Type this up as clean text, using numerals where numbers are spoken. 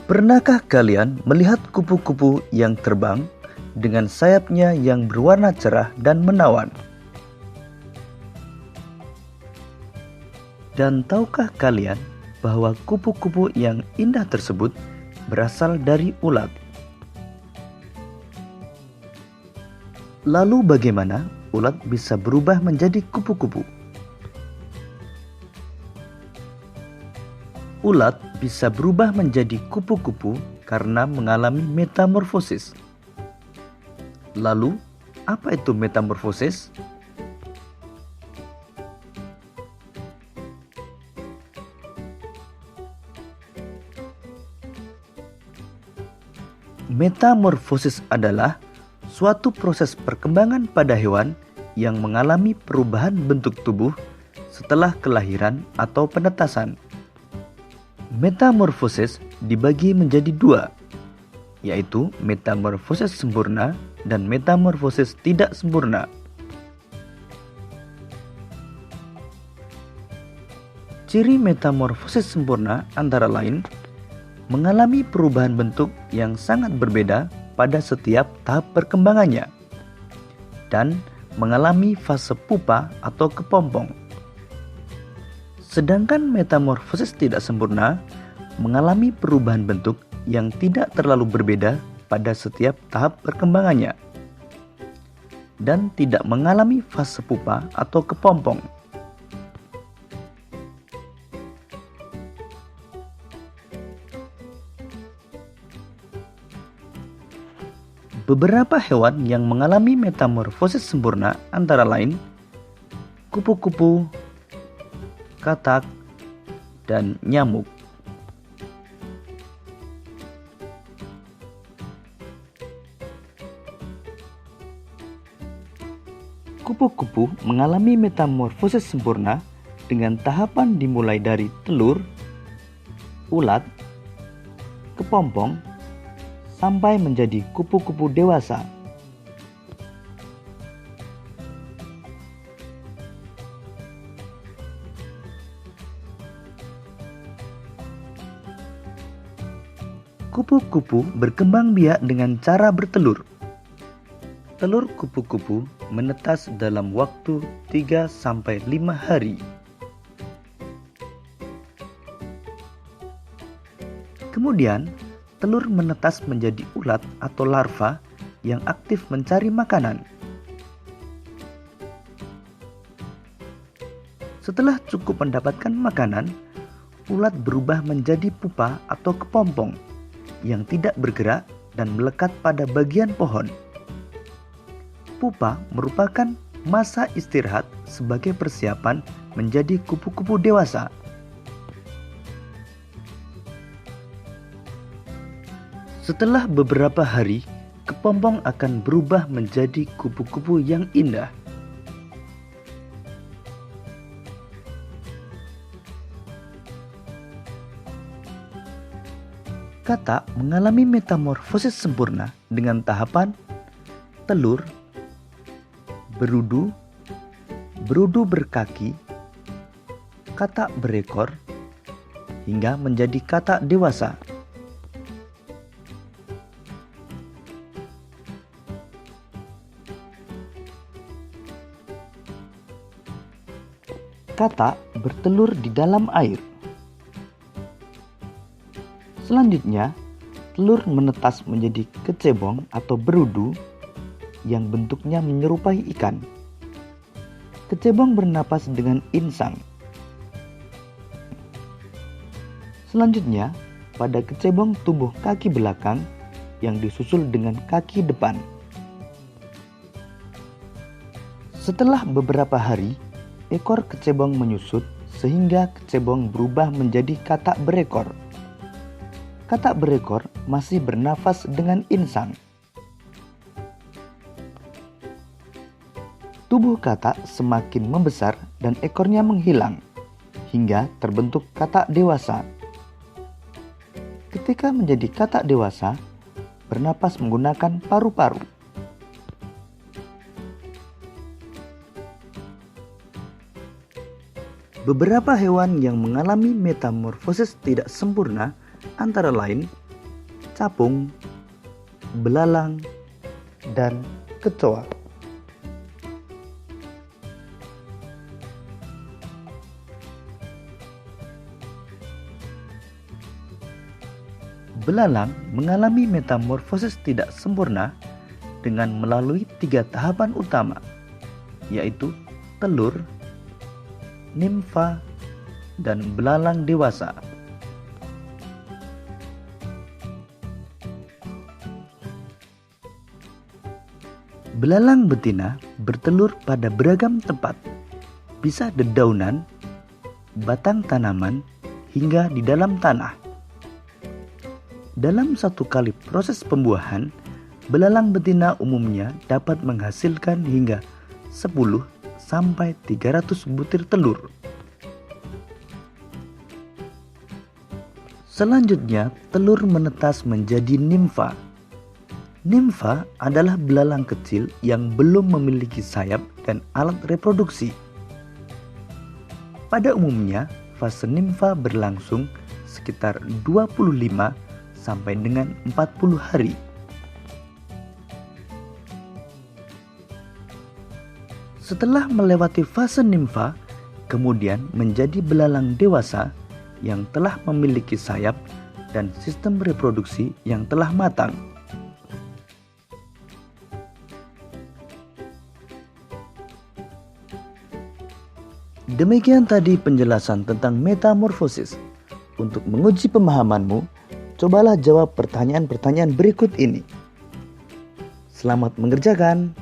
Pernahkah kalian melihat kupu-kupu yang terbang dengan sayapnya yang berwarna cerah dan menawan? Dan tahukah kalian bahwa kupu-kupu yang indah tersebut berasal dari ulat? Lalu bagaimana ulat bisa berubah menjadi kupu-kupu? Ulat bisa berubah menjadi kupu-kupu karena mengalami metamorfosis. Lalu, apa itu metamorfosis? Metamorfosis adalah suatu proses perkembangan pada hewan yang mengalami perubahan bentuk tubuh setelah kelahiran atau penetasan. Metamorfosis dibagi menjadi dua, yaitu metamorfosis sempurna dan metamorfosis tidak sempurna. Ciri metamorfosis sempurna antara lain mengalami perubahan bentuk yang sangat berbeda pada setiap tahap perkembangannya dan mengalami fase pupa atau kepompong. Sedangkan metamorfosis tidak sempurna mengalami perubahan bentuk yang tidak terlalu berbeda pada setiap tahap perkembangannya dan tidak mengalami fase pupa atau kepompong. Beberapa hewan yang mengalami metamorfosis sempurna antara lain kupu-kupu, katak, dan nyamuk. Kupu-kupu mengalami metamorfosis sempurna dengan tahapan dimulai dari telur, ulat, kepompong, sampai menjadi kupu-kupu dewasa. Kupu-kupu berkembang biak dengan cara bertelur. Telur kupu-kupu menetas dalam waktu 3-5 hari. Kemudian, telur menetas menjadi ulat atau larva yang aktif mencari makanan. Setelah cukup mendapatkan makanan, ulat berubah menjadi pupa atau kepompong yang tidak bergerak dan melekat pada bagian pohon. Pupa merupakan masa istirahat sebagai persiapan menjadi kupu-kupu dewasa. Setelah beberapa hari, kepompong akan berubah menjadi kupu-kupu yang indah. Katak mengalami metamorfosis sempurna dengan tahapan telur, berudu, berudu berkaki, katak berekor, hingga menjadi katak dewasa. Katak bertelur di dalam air. Selanjutnya, telur menetas menjadi kecebong atau berudu yang bentuknya menyerupai ikan. Kecebong bernapas dengan insang. Selanjutnya, pada kecebong tumbuh kaki belakang yang disusul dengan kaki depan. Setelah beberapa hari, ekor kecebong menyusut sehingga kecebong berubah menjadi katak berekor. Katak berekor masih bernafas dengan insang. Tubuh katak semakin membesar dan ekornya menghilang hingga terbentuk katak dewasa. Ketika menjadi katak dewasa, bernapas menggunakan paru-paru. Beberapa hewan yang mengalami metamorfosis tidak sempurna antara lain capung, belalang, dan kecoa. Belalang mengalami metamorfosis tidak sempurna dengan melalui 3 tahapan utama, yaitu telur, nimfa, dan belalang dewasa. Belalang betina bertelur pada beragam tempat, bisa dedaunan, batang tanaman, hingga di dalam tanah. Dalam satu kali proses pembuahan, belalang betina umumnya dapat menghasilkan hingga 10 sampai 300 butir telur. Selanjutnya, telur menetas menjadi nimfa. Nimfa adalah belalang kecil yang belum memiliki sayap dan alat reproduksi. Pada umumnya, fase nimfa berlangsung sekitar 25 sampai dengan 40 hari. Setelah melewati fase nimfa, kemudian menjadi belalang dewasa yang telah memiliki sayap dan sistem reproduksi yang telah matang. Demikian tadi penjelasan tentang metamorfosis. Untuk menguji pemahamanmu, cobalah jawab pertanyaan-pertanyaan berikut ini. Selamat mengerjakan.